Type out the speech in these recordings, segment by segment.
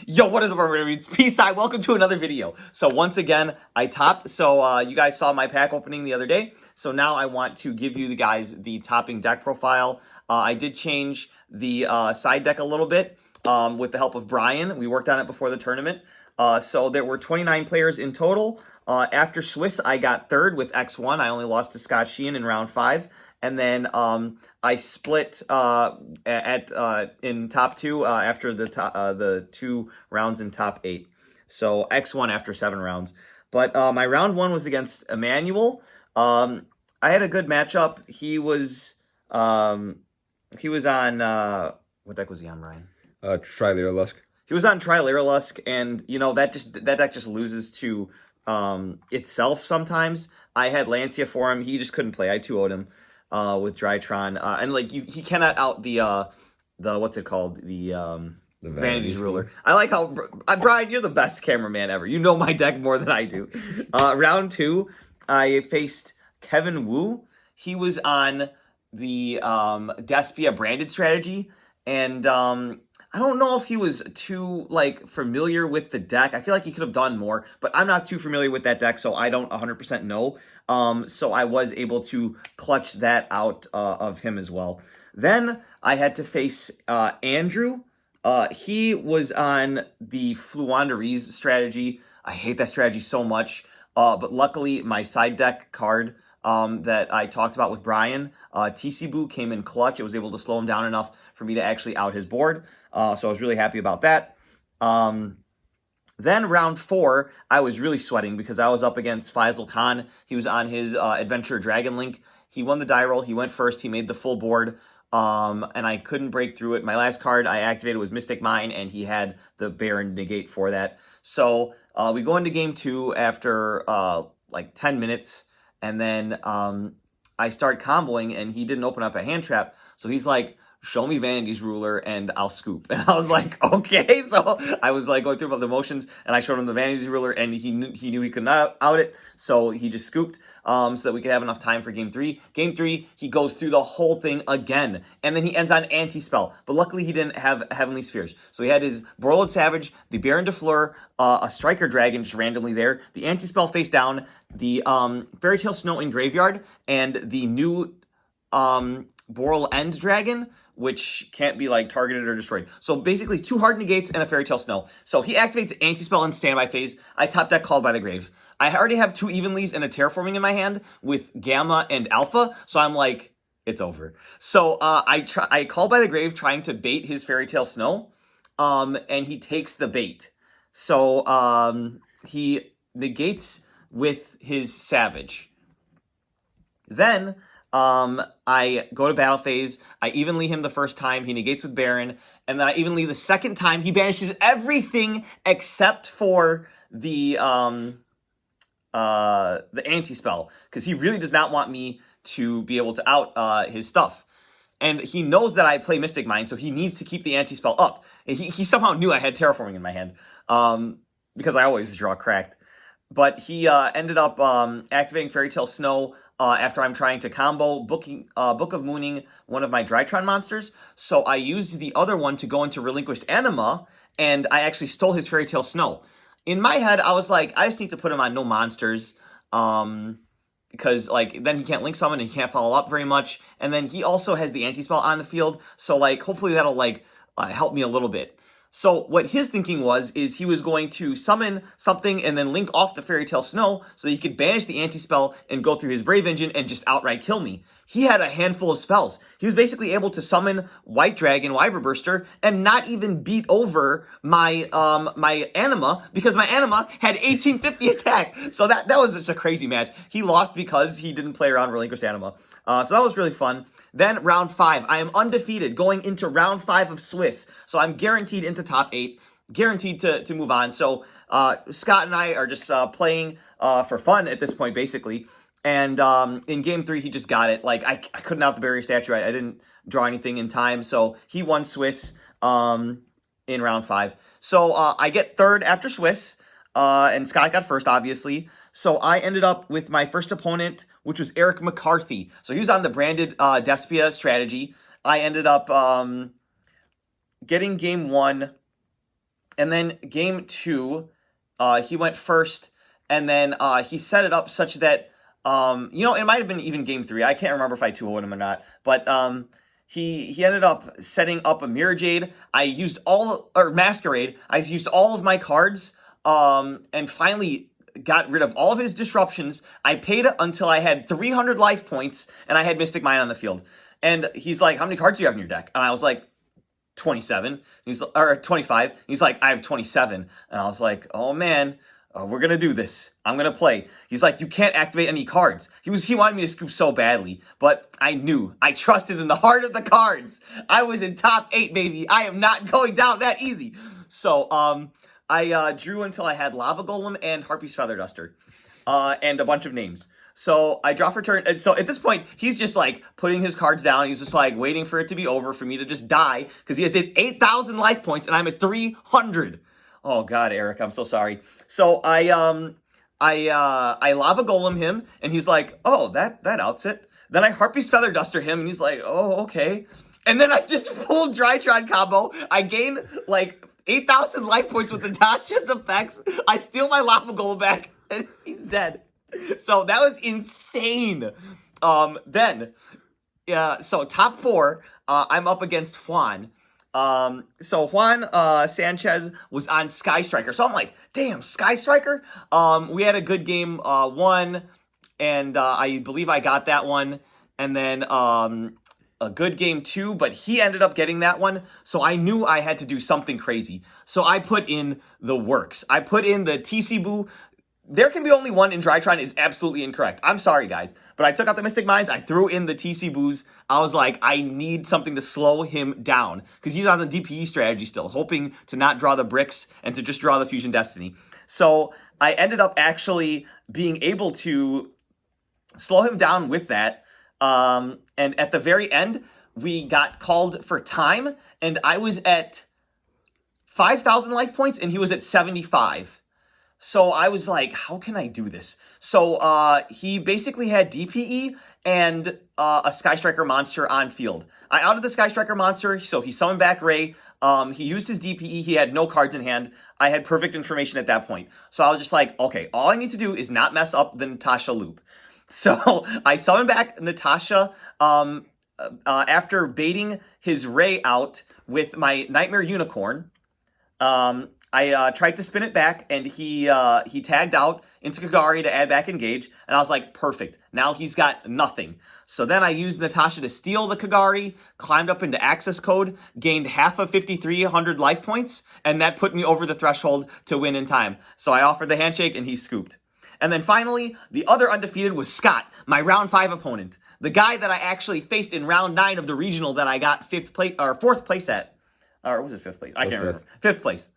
Yo, what is up, everybody? It's Peace-Side. Welcome to another video. So once again, I topped. So you guys saw my pack opening the other day. So now I want to give you guys the topping deck profile. I did change the side deck a little bit with the help of Brian. We worked on it before the tournament. So there were 29 players in total. After Swiss, I got third with X1. I only lost to Scott Sheehan in round 5. And then I split in top 2 after the 2 rounds in top 8. So X1 after 7 rounds. But my round 1 was against Emmanuel. I had a good matchup. He was on what deck was he on, Ryan? Trilyrolusk. He was on Trilyrolusk, and you know that deck just loses to itself sometimes. I had Lancia for him. He just couldn't play. I 2-0'd him with Drytron. And like he cannot out the what's it called? The Vanity's Ruler. I like how Brian, you're the best cameraman ever. You know my deck more than I do. Round 2, I faced Kevin Wu. He was on the Despia branded strategy, and I don't know if he was too familiar with the deck. I feel like he could have done more, but I'm not too familiar with that deck, so I don't 100% know. So I was able to clutch that out of him as well. Then I had to face Andrew. He was on the Fluanderies strategy. I hate that strategy so much, but luckily my side deck card that I talked about with Brian, TC Boo, came in clutch. It was able to slow him down enough for me to actually out his board. So I was really happy about that. Then round 4, I was really sweating because I was up against Faisal Khan. He was on his Adventure Dragon Link. He won the die roll. He went first. He made the full board, and I couldn't break through it. My last card I activated was Mystic Mine, and he had the Baron negate for that. So we go into game 2 after 10 minutes, and then I start comboing, and he didn't open up a hand trap. So he's like, show me Vanity's Ruler and I'll scoop. And I was like, okay. So I was like going through the motions, and I showed him the Vanity's Ruler, and he knew he could not out it. So he just scooped so that we could have enough time for game 3. Game 3, he goes through the whole thing again. And then he ends on Anti-Spell. But luckily he didn't have Heavenly Spheres. So he had his Borrowed Savage, the Baron de Fleur, a Striker Dragon just randomly there, the Anti-Spell face down, the Fairy Tale Snow in Graveyard, and the new Boral End Dragon, which can't be targeted or destroyed. So basically 2 hard negates and a Fairy Tale Snow. So he activates Anti-Spell in standby phase. I top deck Called by the Grave. I already have 2 Evenlies and a Terraforming in my hand with Gamma and Alpha. So I'm like, it's over. So I Called by the Grave trying to bait his Fairy Tale Snow. And he takes the bait. So he negates with his Savage. Then I go to battle phase. I evenly him the first time. He negates with Baron. And then I evenly the second time. He banishes everything except for the anti-spell. Because he really does not want me to be able to out his stuff. And he knows that I play Mystic Mine, so he needs to keep the anti-spell up. And he somehow knew I had Terraforming in my hand. Because I always draw cracked. But he ended up activating Fairy Tale Snow after I'm trying to combo Book of Mooning one of my Drytron monsters. So I used the other one to go into Relinquished Anima, and I actually stole his Fairy Tale Snow. In my head, I was like, I just need to put him on no monsters, because then he can't link summon and he can't follow up very much. And then he also has the anti-spell on the field, so hopefully that'll help me a little bit. So what his thinking was, is he was going to summon something and then link off the Fairy Tale Snow so he could banish the anti-spell and go through his Brave Engine and just outright kill me. He had a handful of spells. He was basically able to summon White Dragon, Wyver Burster, and not even beat over my my Anima, because my Anima had 1850 attack. So that was just a crazy match. He lost because he didn't play around Relinquished Anima. So that was really fun. Then round 5, I am undefeated going into round 5 of Swiss. So I'm guaranteed into top 8, guaranteed to move on. So Scott and I are just playing for fun at this point, basically. And in game 3, he just got it. I couldn't out the barrier statue. I didn't draw anything in time. So he won Swiss in round 5. So I get third after Swiss. And Scott got first, obviously. So I ended up with my first opponent, which was Eric McCarthy. So he was on the branded Despia strategy. I ended up getting game 1 And then game 2, he went first, and then he set it up such that, it might have been even game 3. I can't remember if I 2-0'd him or not, but he ended up setting up a Mirror Jade. I used Masquerade. I used all of my cards, and finally got rid of all of his disruptions. I paid until I had 300 life points, and I had Mystic Mine on the field. And he's like, how many cards do you have in your deck? And I was like, 27. Or 25. He's like, I have 27. And I was like, oh man, we're gonna do this. I'm gonna play. He's like, you can't activate any cards. He wanted me to scoop so badly, but I trusted in the heart of the cards. I was in top 8, baby. I am not going down that easy. So I drew until I had Lava Golem and Harpy's Feather Duster, and a bunch of names. So I draw for turn. And so at this point, he's just like putting his cards down. He's just like waiting for it to be over for me to just die, because he has 8,000 life points and I'm at 300. Oh God, Eric, I'm so sorry. So I Lava Golem him, and he's like, oh, that outs it. Then I Harpy's Feather Duster him, and he's like, oh, okay. And then I just full Drytron combo. I gain like 8,000 life points with Natasha's effects. I steal my Lava Golem back, and he's dead. So that was insane. So top 4, I'm up against Juan. So Juan Sanchez was on Sky Striker. So I'm like, damn, Sky Striker? We had a good game 1, and I believe I got that one. And then a good game 2, but he ended up getting that one. So I knew I had to do something crazy. So I put in the works. I put in the TC Boo. There can be only one in Drytron is absolutely incorrect. I'm sorry, guys. But I took out the Mystic Mines. I threw in the TC Boos. I was like, I need something to slow him down, because he's on the DPE strategy still, hoping to not draw the bricks and to just draw the Fusion Destiny. So I ended up actually being able to slow him down with that. And at the very end, we got called for time, and I was at 5,000 life points, and he was at 75. So I was like, how can I do this? So he basically had DPE and a Sky Striker monster on field. I outed the Sky Striker monster, so he summoned back Ray. He used his DPE. He had no cards in hand. I had perfect information at that point. So I was just like, okay, all I need to do is not mess up the Natasha loop. So I summoned back Natasha after baiting his Ray out with my Nightmare Unicorn. I tried to spin it back, and he tagged out into Kagari to add back engage, and I was like, perfect. Now he's got nothing. So then I used Natasha to steal the Kagari, climbed up into access code, gained half of 5,300 life points, and that put me over the threshold to win in time. So I offered the handshake, and he scooped. And then finally, the other undefeated was Scott, my round 5 opponent. The guy that I actually faced in round 9 of the regional that I got 4th place at. Or was it 5th place? I can't remember. 5th place.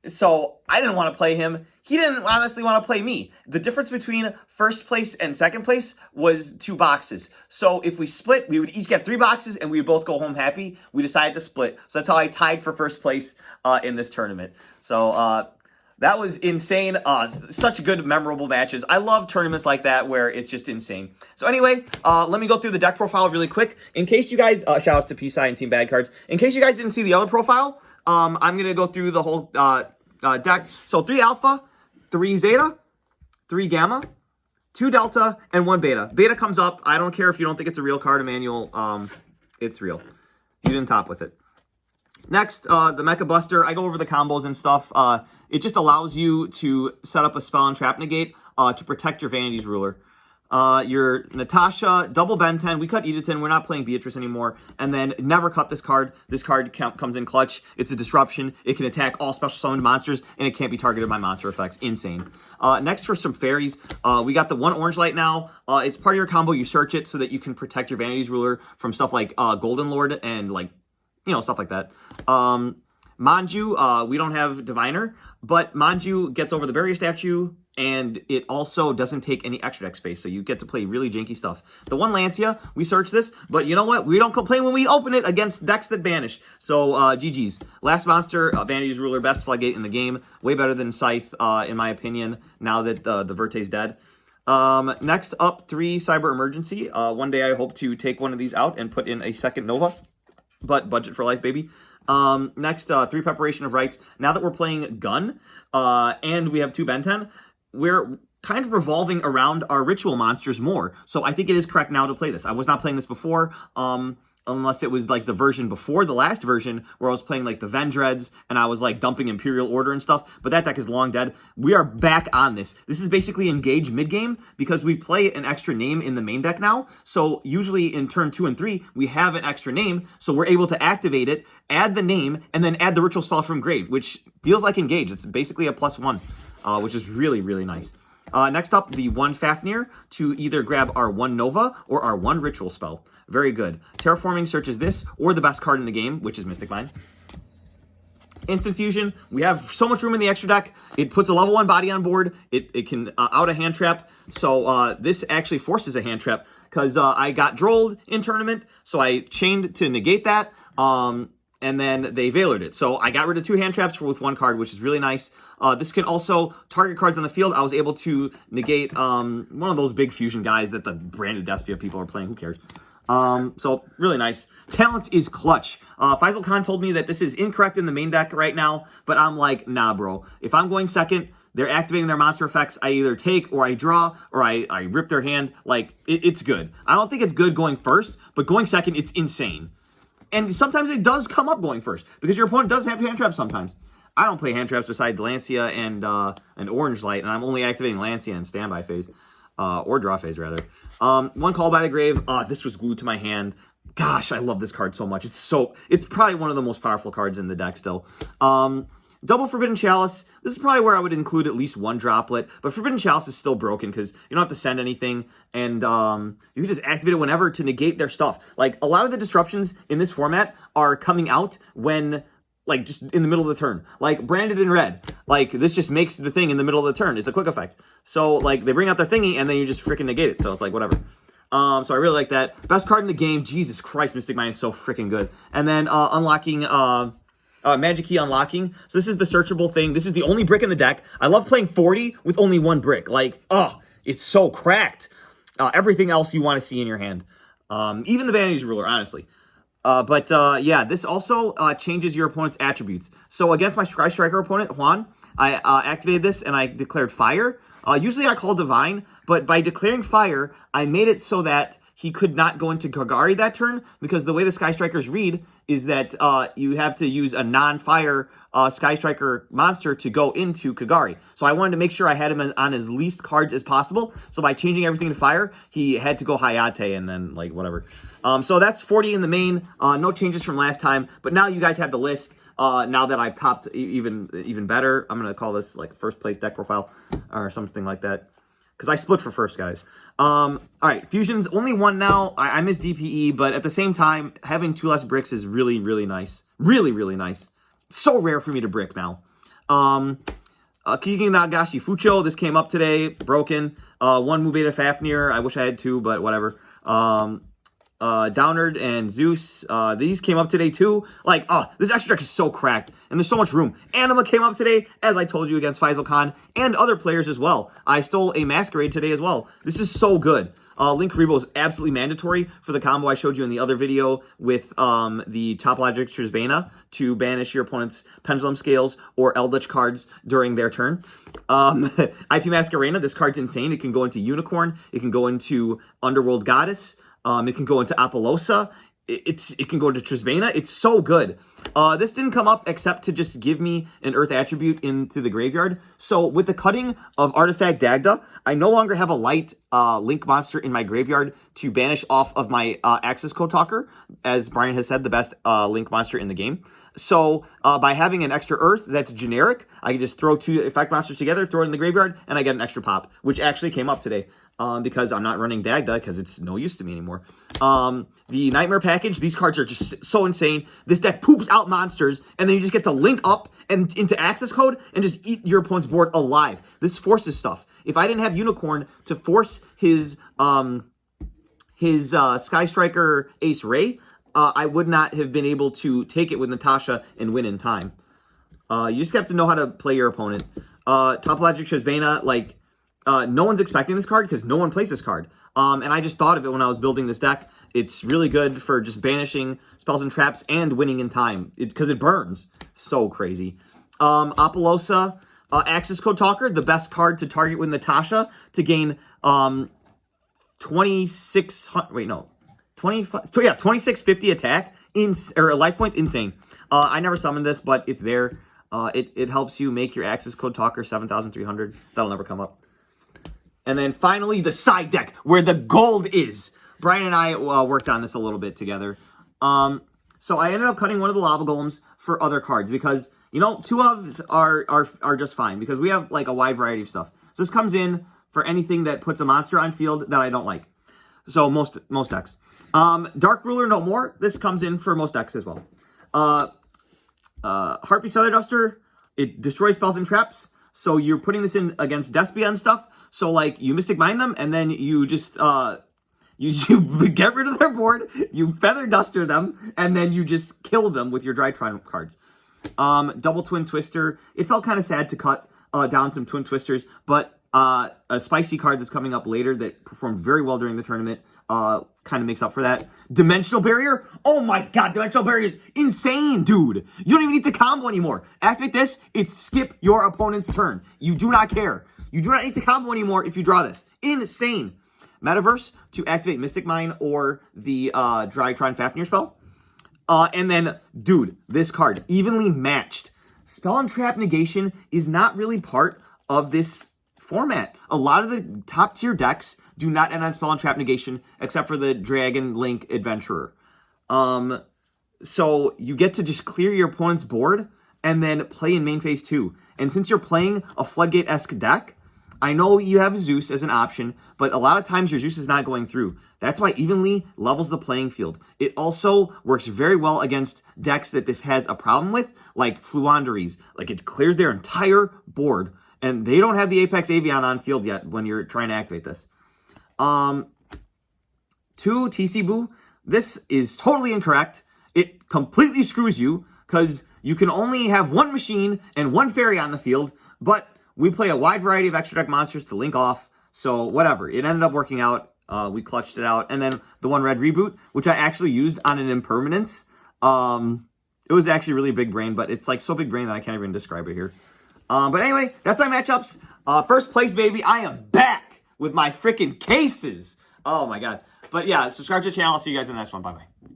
So I didn't want to play him. He didn't honestly want to play me. The difference between 1st place and 2nd place was 2 boxes. So if we split, we would each get 3 boxes and we would both go home happy. We decided to split. So that's how I tied for 1st place in this tournament. So that was insane. Such good, memorable matches. I love tournaments like that where it's just insane. So anyway, let me go through the deck profile really quick. In case you guys, shout outs to P-Sci and Team Bad Cards. In case you guys didn't see the other profile, I'm going to go through the whole deck. So 3 Alpha, 3 Zeta, 3 Gamma, 2 Delta, and 1 Beta. Beta comes up. I don't care if you don't think it's a real card, Emmanuel. It's real. You didn't top with it. Next, the Mecha Buster. I go over the combos and stuff. It just allows you to set up a spell and trap negate to protect your Vanity's Ruler. Your Natasha, double Ben 10. We cut Edithon. We're not playing Beatrice anymore. And then never cut this card. This card comes in clutch. It's a disruption. It can attack all special summoned monsters, and it can't be targeted by monster effects. Insane. Next, for some fairies, we got the 1 orange light now. It's part of your combo. You search it so that you can protect your Vanity's Ruler from stuff like Golden Lord and like, stuff like that. Manju, we don't have Diviner, but Manju gets over the barrier statue, and it also doesn't take any extra deck space, so you get to play really janky stuff. The 1 Lancia, we search this, but you know what? We don't complain when we open it against decks that banish. So, GG's. Last monster, Vanity's Ruler, best floodgate in the game. Way better than Scythe, in my opinion, now that the Verte's dead. Next up, 3 Cyber Emergency. One day I hope to take one of these out and put in a second Nova, but budget for life, baby. Next, 3 Preparation of Rites. Now that we're playing Gun, and we have 2 Ben 10, we're kind of revolving around our ritual monsters more. So I think it is correct now to play this. I was not playing this before, unless it was like the version before the last version where I was playing like the Vendreads and I was like dumping Imperial Order and stuff, but that deck is long dead. We are back on this. This is basically engage mid-game because we play an extra name in the main deck now. So usually in turn 2 and 3, we have an extra name, so we're able to activate it, add the name, and then add the ritual spell from grave, which feels like engage. It's basically a +1, which is really, really nice. Next up, the 1 Fafnir to either grab our 1 Nova or our 1 Ritual Spell. Very good. Terraforming searches this or the best card in the game, which is Mystic Mine. Instant Fusion. We have so much room in the extra deck. It puts a level 1 body on board. It can out a hand trap. So this actually forces a hand trap because I got drolled in tournament. So I chained to negate that. And then they Veilered it. So I got rid of 2 hand traps with 1 card, which is really nice. This can also target cards on the field. I was able to negate one of those big fusion guys that the branded Despia people are playing. Who cares? So really nice. Talents is clutch. Faisal Khan told me that this is incorrect in the main deck right now, but I'm like, nah, bro. If I'm going second, they're activating their monster effects. I either take or I draw or I rip their hand. Like, it's good. I don't think it's good going first, but going second, it's insane. And sometimes it does come up going first because your opponent does have hand traps sometimes. I don't play hand traps besides Lancia and Orange Light, and I'm only activating Lancia in standby phase. Or draw phase, rather. 1 Call by the Grave. This was glued to my hand. Gosh, I love this card so much. It's probably one of the most powerful cards in the deck still. Double Forbidden Chalice. This is probably where I would include at least 1 droplet, but Forbidden Chalice is still broken because you don't have to send anything, and you can just activate it whenever to negate their stuff. Like, a lot of the disruptions in this format are coming out when, like, just in the middle of the turn. Like, Branded in red. Like, this just makes the thing in the middle of the turn. It's a quick effect. So, like, they bring out their thingy, and then you just freaking negate it. So, it's like, whatever. So, I really like that. Best card in the game. Jesus Christ, Mystic Mine is so freaking good. And then, unlocking... Magic Key unlocking. So this is the searchable thing. This is the only brick in the deck. I love playing 40 with only 1 brick. Like, it's so cracked. Everything else you want to see in your hand. Even the Vanity's Ruler, honestly. Yeah, this also changes your opponent's attributes. So against my Sky Striker opponent, Juan, I activated this and I declared Fire. Usually I call Divine, but by declaring Fire, I made it so that he could not go into Kagari that turn, because the way the Sky Strikers read is that you have to use a non-fire Sky Striker monster to go into Kagari. So I wanted to make sure I had him on as least cards as possible. So by changing everything to fire, he had to go Hayate and then, like, whatever. So that's 40 in the main. No changes from last time. But now you guys have the list. Now that I've topped even better, I'm going to call this, like, first place deck profile or something like that. Because I split for first, guys. All right, Fusion's only 1 now. I miss DPE, but at the same time, having 2 less bricks is really, really nice. Really, really nice. So rare for me to brick now. Kiki Nagashi Fucho, this came up today, broken. 1 Mubeta Fafnir, I wish I had 2, but whatever. Downard and Zeus, these came up today too. Like, this extra deck is so cracked, and there's so much room. Anima came up today, as I told you, against Faisal Khan, and other players as well. I stole a Masquerade today as well. This is so good. Link Karibo is absolutely mandatory for the combo I showed you in the other video with the Topologic Trizbana to banish your opponent's Pendulum Scales or Eldritch cards during their turn. IP Masquerena, this card's insane. It can go into Unicorn. It can go into Underworld Goddess. It can go into Apollosa. It can go into Trizbana. It's so good. This didn't come up except to just give me an Earth attribute into the graveyard. So with the cutting of Artifact Dagda, I no longer have a light Link monster in my graveyard to banish off of my Axis Code Talker, as Brian has said, the best Link monster in the game. So by having an extra Earth that's generic, I can just throw 2 effect monsters together, throw it in the graveyard, and I get an extra pop, which actually came up today. Because I'm not running Dagda because it's no use to me anymore. The Nightmare package, these cards are just so insane. This deck poops out monsters, and then you just get to link up and into access code and just eat your opponent's board alive. This forces stuff. If I didn't have Unicorn to force his Sky Striker Ace Ray, I would not have been able to take it with Natasha and win in time. You just have to know how to play your opponent. Topologic Trizbana, like... no one's expecting this card because no one plays this card. And I just thought of it when I was building this deck. It's really good for just banishing spells and traps and winning in time. Because it burns. So crazy. Apollosa, Access Code Talker, the best card to target with Natasha to gain 2650 attack or life points. Insane. I never summoned this, but it's there. It helps you make your Access Code Talker 7,300. That'll never come up. And then finally, the side deck where the gold is. Brian and I worked on this a little bit together. So I ended up cutting one of the lava golems for other cards because, you know, 2 ofs are just fine because we have like a wide variety of stuff. So this comes in for anything that puts a monster on field that I don't like. So most decks. Dark Ruler No More. This comes in for most decks as well. Harpy Feather Duster. It destroys spells and traps. So you're putting this in against Despia and stuff. So like you Mystic Mine them and then you just you get rid of their board, you Feather Duster them, and then you just kill them with your Drytron cards. Double Twin Twister. It felt kind of sad to cut down some Twin Twisters, but a spicy card that's coming up later that performed very well during the tournament kind of makes up for that. Dimensional Barrier. Oh my god, Dimensional Barrier is insane, dude. You don't even need to combo anymore. Activate this, it's skip your opponent's turn. You do not care. You do not need to combo anymore if you draw this. Insane. Metaverse to activate Mystic Mine or the Drytron Fafnir spell. And then, dude, this card, Evenly Matched. Spell and Trap Negation is not really part of this format. A lot of the top tier decks do not end on Spell and Trap Negation except for the Dragon Link Adventurer. So you get to just clear your opponent's board and then play in main phase 2. And since you're playing a Floodgate-esque deck, I know you have Zeus as an option, but a lot of times your Zeus is not going through. That's why Evenly levels the playing field. It also works very well against decks that this has a problem with, like Fluanderies. Like, it clears their entire board, and they don't have the Apex Avian on field yet when you're trying to activate this. 2, TC Boo. This is totally incorrect. It completely screws you, because you can only have 1 machine and 1 fairy on the field, but we play a wide variety of extra deck monsters to link off, so whatever. It ended up working out. We clutched it out. And then the 1 red reboot, which I actually used on an impermanence. It was actually really big brain, but it's like so big brain that I can't even describe it here. But anyway, that's my matchups. First place, baby. I am back with my freaking cases. Oh my god. But yeah, subscribe to the channel. I'll see you guys in the next one. Bye-bye.